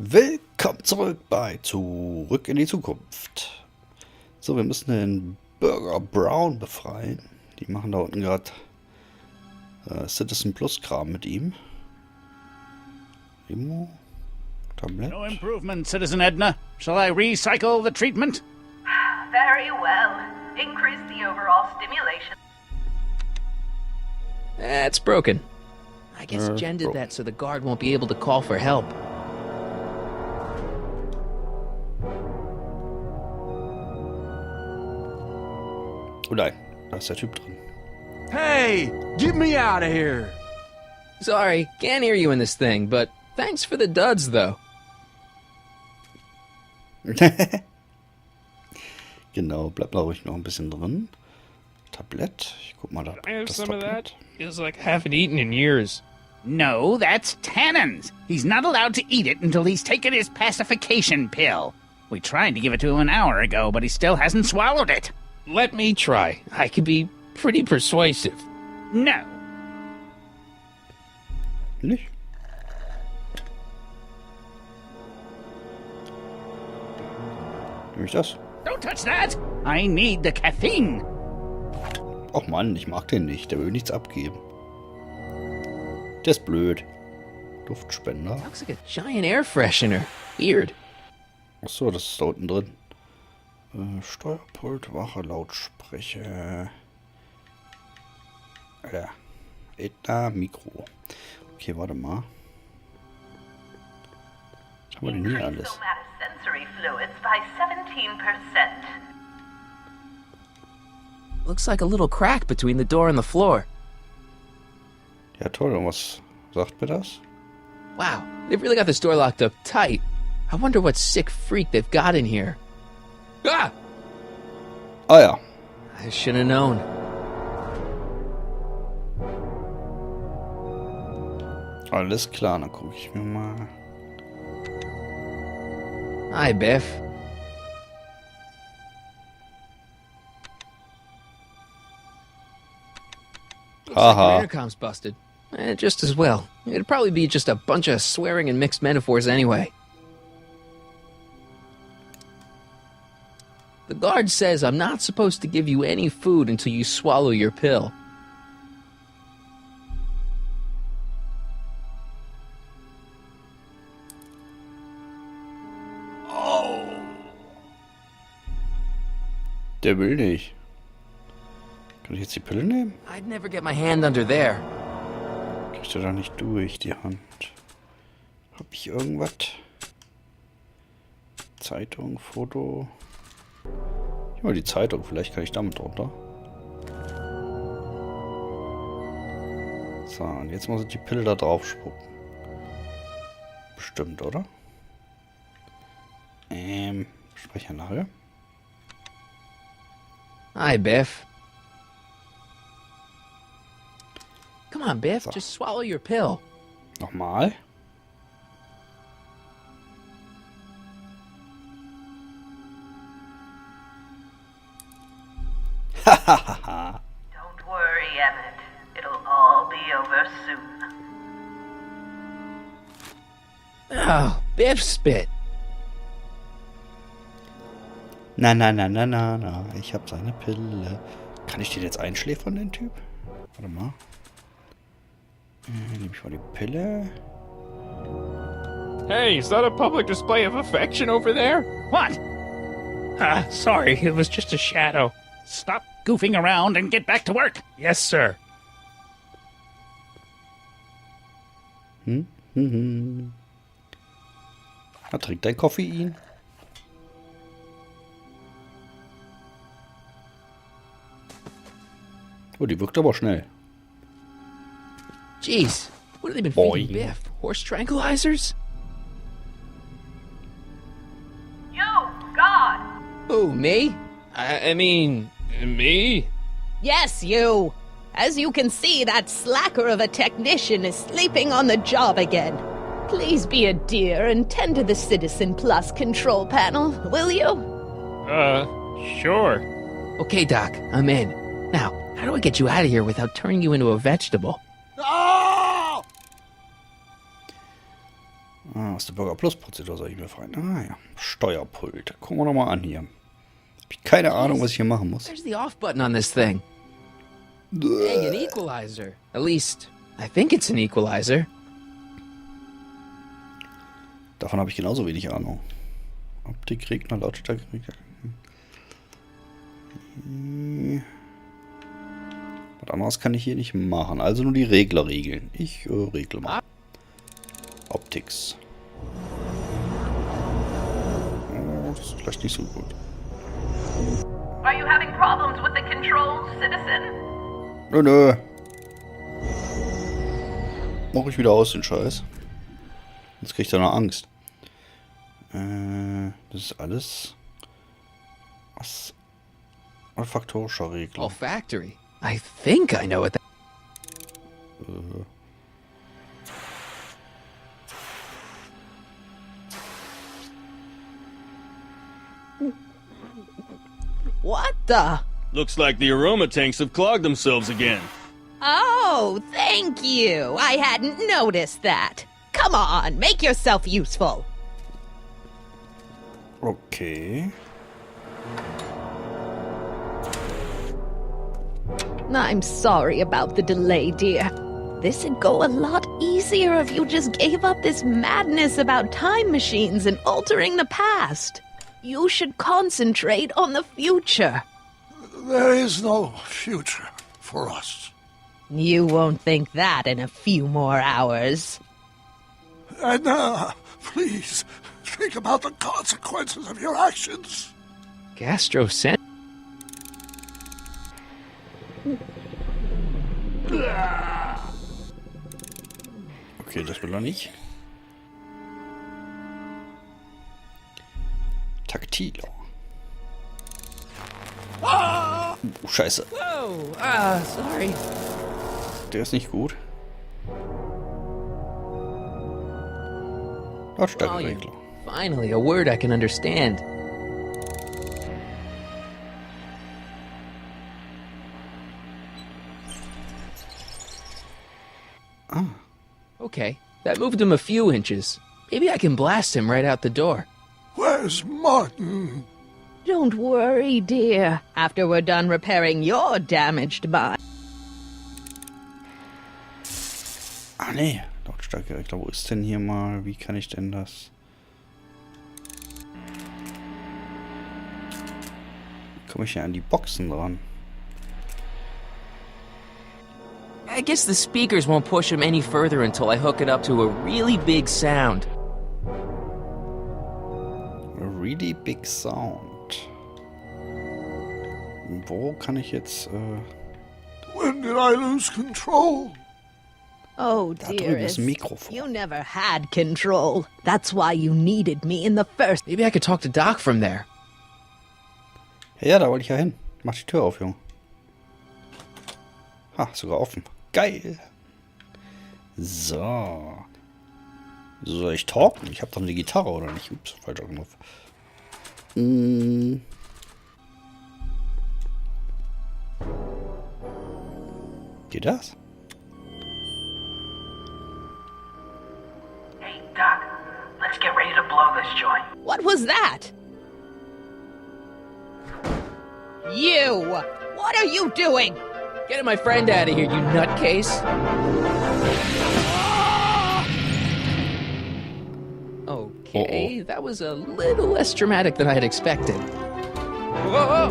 Willkommen zurück bei Zurück in die Zukunft. So, wir müssen den Bürger Brown befreien. Die machen da unten gerade Citizen Plus Kram mit ihm. Limo, Tablett. No improvement, Citizen Edna. Shall I recycle the treatment? Very well. Increase the overall stimulation. It's broken. I guess Jen did that so the guard won't be able to call for help. Oh nein, da ist der Typ drin. Hey, get me out of here! Sorry, can't hear you in this thing, but thanks for the duds, though. Genau, bleibt glaube ich noch ein bisschen drin. Tablett, ich guck mal da. I have Das some of that. Tablett. Feels like I haven't eaten in years. No, that's Tannen's. He's not allowed to eat it until he's taken his pacification pill. We tried to give it to him an hour ago, but he still hasn't swallowed it. Let me try. I could be pretty persuasive. No. Nicht? Nehme ich das? Don't touch that. I need the caffeine. Och Mann, ich mag den nicht. Der will nichts abgeben. Der ist blöd. Duftspender. Looks like a giant air freshener. Weird. Achso, das ist da unten drin. Steuerpult, Wache, Lautsprecher. Alter. Edna, Mikro. Okay, warte mal. Was haben wir denn hier alles? Somatosensory fluids by 17%. Looks like a little crack between the door and the floor. Ja toll, und was sagt mir das? Wow, they've really got this door locked up tight. I wonder what sick freak they've got in here. Ah! Ah ja. I should have known. Alles klar, dann gucke ich mir mal. Hi, Biff. Looks like Haha. your intercom's busted. Just as well. It'd probably be just a bunch of swearing and mixed metaphors anyway. The guard says I'm not supposed to give you any food until you swallow your pill. Der will nicht. Kann ich jetzt die Pille nehmen? I'd never get my hand under there. Kriegt er da nicht durch, die Hand. Hab ich irgendwas? Zeitung, Foto. Ich mal die Zeitung, vielleicht kann ich damit runter. So, und jetzt muss ich die Pille da drauf spucken. Bestimmt, oder? Sprecher nachher. Hi, Biff. Come on, Biff, So. just swallow your pill. Nochmal. Don't worry, Emmett. It'll all be over soon. Oh, Biff spit. Na, na, na, na, na, na. Ich hab seine Pille. Kann ich den jetzt einschläfern, den Typ? Warte mal. Nehme ich mal die Pille. Hey, is that a public display of affection over there? What? Sorry, it was just a shadow. Stop goofing around and get back to work. Yes, sir. Er trinkt dein Koffein. Oh, die wirkt aber schnell. Jeez, what have they been Boy. feeding Biff? Horse tranquilizers? You, God! Who, me? I mean, me? Yes, you. As you can see, that slacker of a technician is sleeping on the job again. Please be a dear and tend to the Citizen Plus control panel, will you? Sure. Okay, Doc, I'm in. Now, how do I get you out of here without turning you into a vegetable? Ah, aus der Bürger Plus Prozedur soll ich mir freuen. Ah ja, Steuerpult. Gucken wir doch mal an hier. Hab ich keine Ahnung, was ich hier machen muss. Where's the off button on this thing? Dang, an equalizer. At least, I think it's an equalizer. Davon habe ich genauso wenig Ahnung. Optik, Regler, Lautstärke, Regler. Was anderes kann ich hier nicht machen. Also nur die Regler regeln. Ich regle mal. Optics. Oh, das ist vielleicht nicht so gut. Are you having problems with the controls, citizen? Nö. Mach ich wieder aus, den Scheiß. Jetzt krieg ich da noch Angst. Das ist alles. Was? Olfaktorischer Regler. Olfactory. I think I know what that... What the? Looks like the aroma tanks have clogged themselves again. Oh, thank you. I hadn't noticed that. Come on, make yourself useful. Okay. I'm sorry about the delay, dear. This'd go a lot easier if you just gave up this madness about time machines and altering the past. You should concentrate on the future. There is no future for us. You won't think that in a few more hours. Edna, please, think about the consequences of your actions. Gastrocent... Okay, das will er nicht. Taktiler. Scheiße. Oh, sorry. Der ist nicht gut. Lautstärkeregler. Finally, a word I can understand. Ah. Okay, that moved him a few inches. Maybe I can blast him right out the door. Where's Martin? Don't worry, dear. After we're done repairing your damaged mind. Ah, nee. Lautstärkeregler. Wo ist denn hier mal? Wie kann ich denn das? Wie komme ich hier an die Boxen dran? I guess the speakers won't push him any further until I hook it up to a really big sound. A really big sound. Wo kann ich jetzt... When did I lose control? Oh, Da drüben ist dearest, ein Mikrofon. you never had control. That's why you needed me in the first... Maybe I could talk to Doc from there. Ja, da wollte ich ja hin. Mach die Tür auf, Junge. Ha, sogar offen. Geil. So. Soll ich talken? Ich habe doch eine Gitarre, oder nicht? Ups, falscher Knopf. Geht das? Hey, Doc, let's get ready to blow this joint. What was that? You! What are you doing? Getting my friend out of here, you nutcase. Okay, that was a little less dramatic than I had expected. Whoa!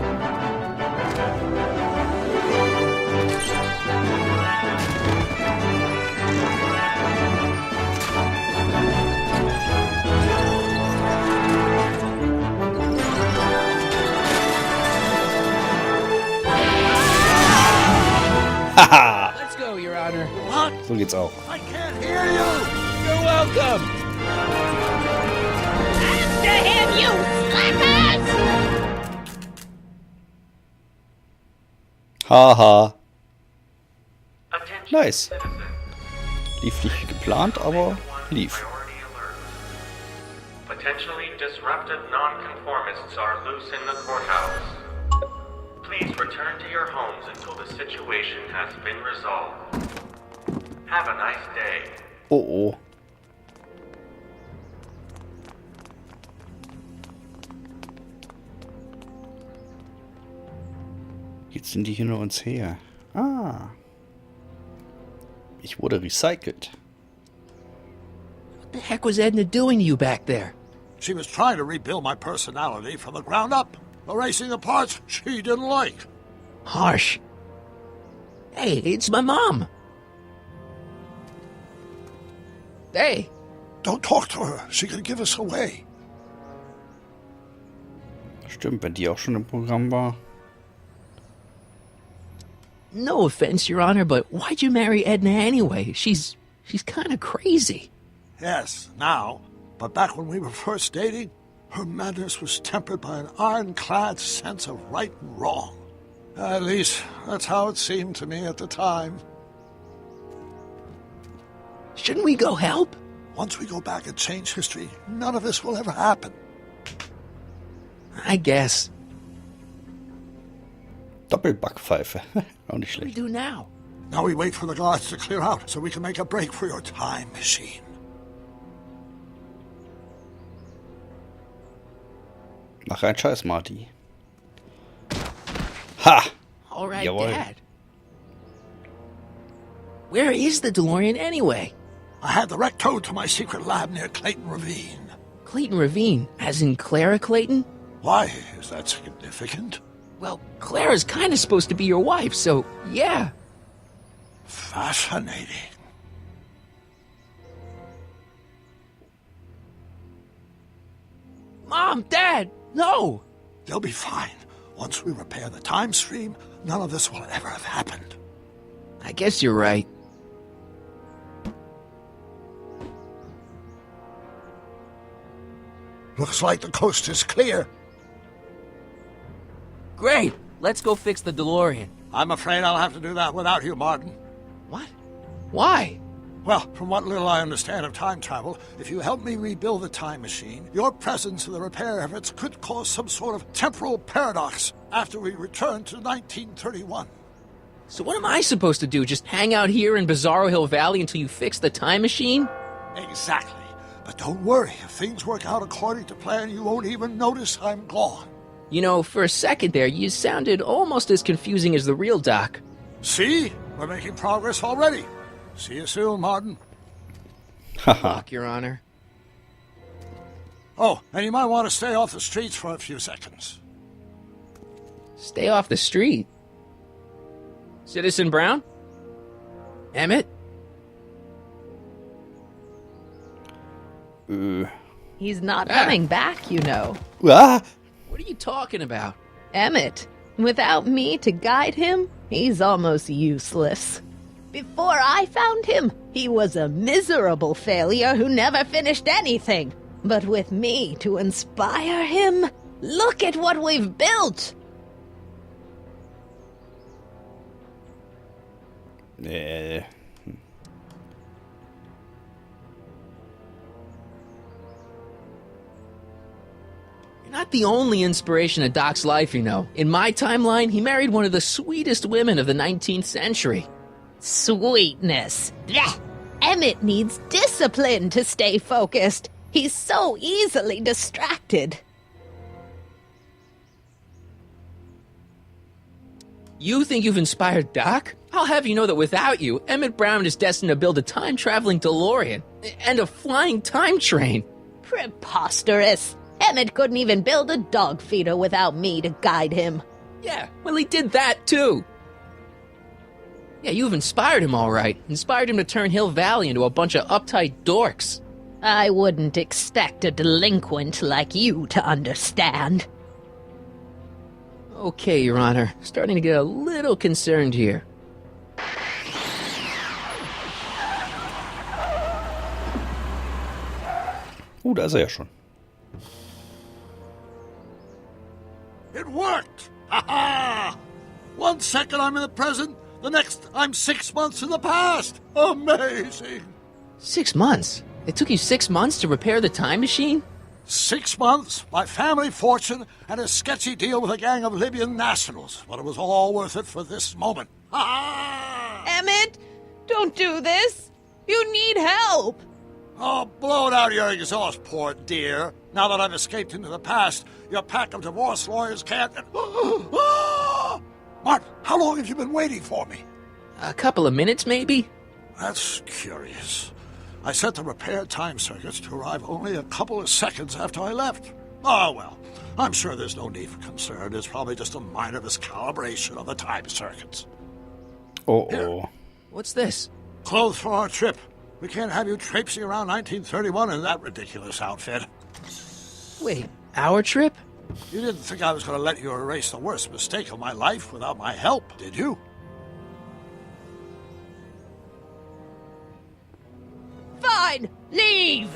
Haha! Let's go, Your Honor. What? So geht's auch. I can't hear you! You're welcome. After him, you slackers! Haha. Nice. Lief nicht wie geplant, aber lief. Potentially disruptive nonconformists are loose in the courthouse. Please return to your homes until the situation has been resolved. Have a nice day. Oh oh. Jetzt sind die hinter uns her. Ah. Ich wurde recycelt. What the heck was Edna doing to you back there? She was trying to rebuild my personality from the ground up, erasing the parts she didn't like. Harsh. Hey, it's my mom. Hey. Don't talk to her. She could give us away. Stimmt, wenn die auch schon im Programm war. No offense, Your Honor, but why'd you marry Edna anyway? She's kind of crazy. Yes, now. But back when we were first dating, her madness was tempered by an ironclad sense of right and wrong. At least, that's how it seemed to me at the time. Shouldn't we go help? Once we go back and change history, none of this will ever happen. I guess. Doppelbackpfeife. Auch nicht What do we schlecht. do now? Now we wait for the guards to clear out so we can make a break for your time machine. Mach einen Scheiß, Marty. Ha! All right, Jawohl. Dad. Where is the DeLorean anyway? I had the wreck towed to my secret lab near Clayton Ravine. Clayton Ravine, as in Clara Clayton? Why? Is that significant? Well, Clara's kind of supposed to be your wife, so yeah. Fascinating. Mom, Dad, no! They'll be fine. Once we repair the time stream, none of this will ever have happened. I guess you're right. Looks like the coast is clear. Great! Let's go fix the DeLorean. I'm afraid I'll have to do that without you, Martin. What? Why? Well, from what little I understand of time travel, if you help me rebuild the time machine, your presence in the repair efforts could cause some sort of temporal paradox after we return to 1931. So what am I supposed to do? Just hang out here in Bizarro Hill Valley until you fix the time machine? Exactly. But don't worry, if things work out according to plan, you won't even notice I'm gone. You know, for a second there, you sounded almost as confusing as the real Doc. See? We're making progress already. See you soon, Martin. Fuck, Your Honor. Oh, and you might want to stay off the streets for a few seconds. Stay off the street. Citizen Brown? Emmett? He's not coming back, you know. Ah! What are you talking about? Emmett, without me to guide him, he's almost useless. Before I found him, he was a miserable failure who never finished anything. But with me to inspire him, look at what we've built! Nee. You're not the only inspiration of Doc's life, you know. In my timeline, he married one of the sweetest women of the 19th century. Sweetness. Blech. Emmett needs discipline to stay focused. He's so easily distracted. You think you've inspired Doc? I'll have you know that without you, Emmett Brown is destined to build a time-traveling DeLorean and a flying time train. Preposterous. Emmett couldn't even build a dog feeder without me to guide him. Yeah, well, he did that too. Yeah, you've inspired him all right. Inspired him to turn Hill Valley into a bunch of uptight dorks. I wouldn't expect a delinquent like you to understand. Okay, Your Honor. Starting to get a little concerned here. Da ist er ja schon. It worked! Ha-ha! 1 second I'm in the present, the next I'm 6 months in the past! Amazing! 6 months? It took you 6 months to repair the time machine? 6 months, my family fortune, and a sketchy deal with a gang of Libyan nationals. But it was all worth it for this moment. Ha-ha! Emmett, don't do this. You need help. Oh, blow it out of your exhaust, poor dear. Now that I've escaped into the past, your pack of divorce lawyers can't... Martin, how long have you been waiting for me? A couple of minutes, maybe? That's curious. I set the repair time circuits to arrive only a couple of seconds after I left. Oh, well, I'm sure there's no need for concern. It's probably just a minor miscalibration of the time circuits. Uh-oh. What's this? Clothes for our trip. We can't have you traipsing around 1931 in that ridiculous outfit. Wait, our trip? You didn't think I was going to let you erase the worst mistake of my life without my help, did you? Fine! Leave!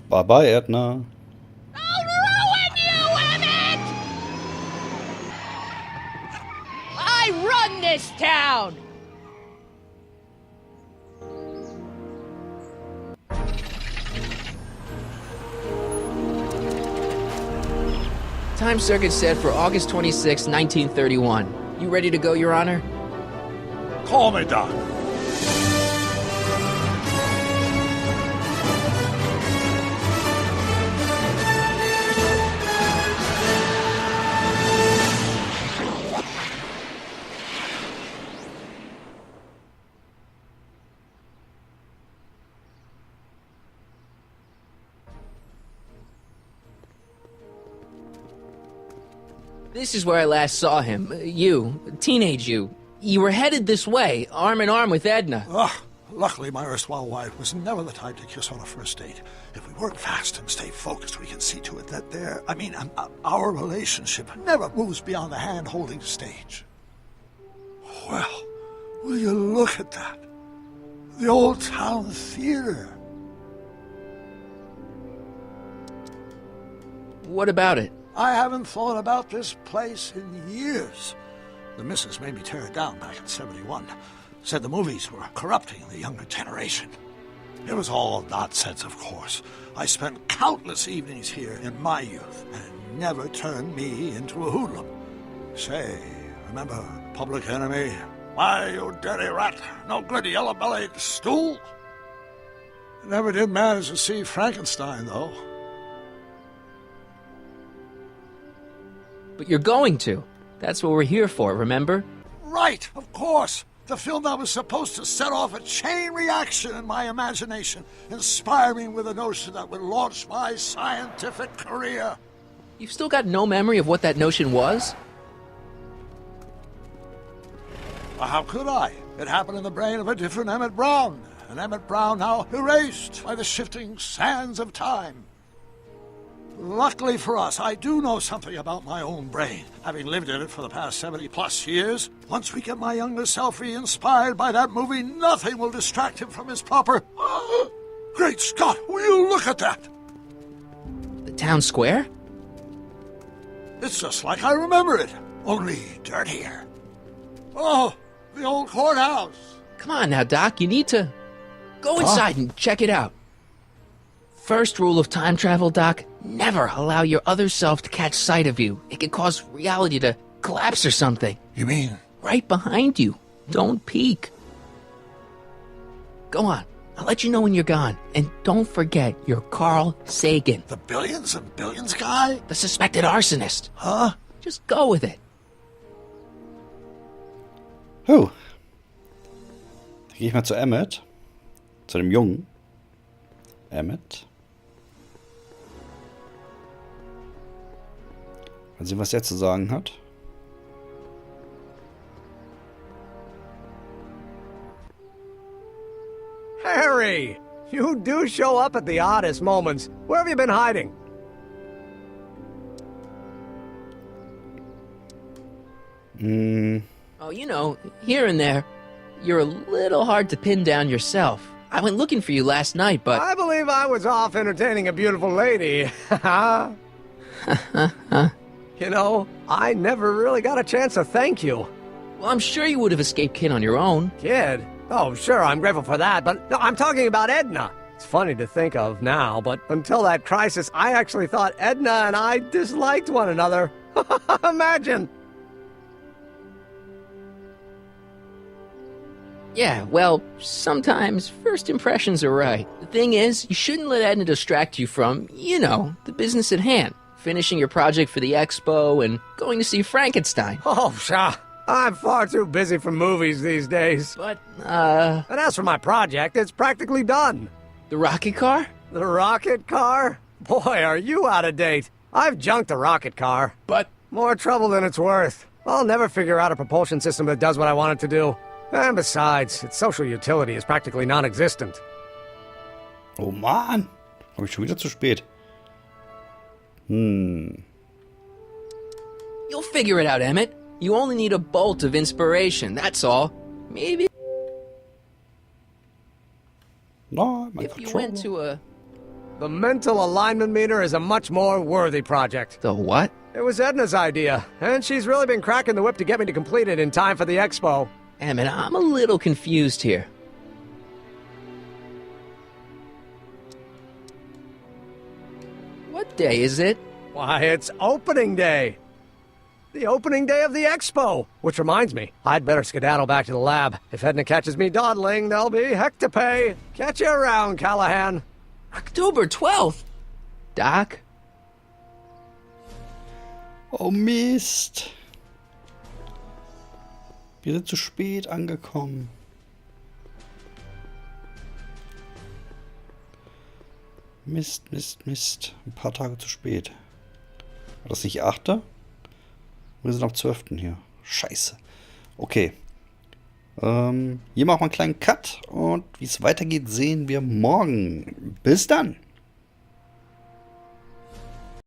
Bye-bye, Edna. I'll ruin you, Emmett! I run this town! Time circuit set for August 26, 1931. You ready to go, Your Honor? Call me, Doc. This is where I last saw him. You, teenage you. You were headed this way, arm in arm with Edna. Luckily, my erstwhile wife was never the type to kiss on a first date. If we work fast and stay focused, we can see to it that our relationship never moves beyond the hand-holding stage. Well, will you look at that? The Old Town Theater. What about it? I haven't thought about this place in years. The missus made me tear it down back in '71. Said the movies were corrupting the younger generation. It was all nonsense, of course. I spent countless evenings here in my youth, and it never turned me into a hoodlum. Say, remember Public Enemy? Why, you dirty rat, no good yellow-bellied stool? Never did manage to see Frankenstein, though. But you're going to. That's what we're here for, remember? Right, of course. The film that was supposed to set off a chain reaction in my imagination, inspire me with a notion that would launch my scientific career. You've still got no memory of what that notion was? Well, how could I? It happened in the brain of a different Emmett Brown, an Emmett Brown now erased by the shifting sands of time. Luckily for us, I do know something about my own brain, having lived in it for the past 70-plus years. Once we get my younger self re-inspired by that movie, nothing will distract him from his proper... Great Scott, will you look at that? The town square? It's just like I remember it, only dirtier. Oh, the old courthouse. Come on now, Doc, you need to... Go inside and check it out. First rule of time travel, Doc, never allow your other self to catch sight of you. It could cause reality to collapse or something. You mean? Right behind you. Don't peek. Go on. I'll let you know when you're gone. And don't forget, you're Carl Sagan. The billions and billions guy? The suspected arsonist. Huh? Just go with it. Dann gehe ich mal zu Emmett. Zu dem Jungen. Emmett. Mal sehen, was er zu sagen hat. Harry! You do show up at the oddest moments. Where have you been hiding? Oh, you know, here and there. You're a little hard to pin down yourself. I went looking for you last night, but... I believe I was off entertaining a beautiful lady. You know, I never really got a chance to thank you. Well, I'm sure you would have escaped Kid on your own. Kid? Oh, sure, I'm grateful for that, but no, I'm talking about Edna. It's funny to think of now, but until that crisis, I actually thought Edna and I disliked one another. Imagine! Yeah, well, sometimes first impressions are right. The thing is, you shouldn't let Edna distract you from, you know, the business at hand. finishing your project for the expo and going to see Frankenstein. Oh, pshaw. I'm far too busy for movies these days. But, And as for my project, it's practically done. the rocket car? The rocket car? Boy, are you out of date. I've junked the rocket car. But, More trouble than it's worth. I'll never figure out a propulsion system that does what I want it to do. And besides, its social utility is practically non-existent. Oh Mann. Habe ich schon wieder zu spät. you'll figure it out, Emmett. You only need a bolt of inspiration, that's all. Maybe No, mein if you went Controller. to The mental alignment meter is a much more worthy project. the what? It was Edna's idea, and she's really been cracking the whip to get me to complete it in time for the expo. Emmett, I'm a little confused here. What day is it? Why, it's opening day. The opening day of the expo. Which reminds me, I'd better skedaddle back to the lab. If Edna catches me dawdling, there'll be heck to pay. Catch you around, Callahan. October 12th. Doc? Oh Mist. Wir sind zu spät angekommen. Mist, Mist, Mist. Ein paar Tage zu spät. War das nicht 8.? Wir sind am 12. hier. Scheiße. Okay. Hier machen wir einen kleinen Cut und wie es weitergeht, sehen wir morgen. Bis dann.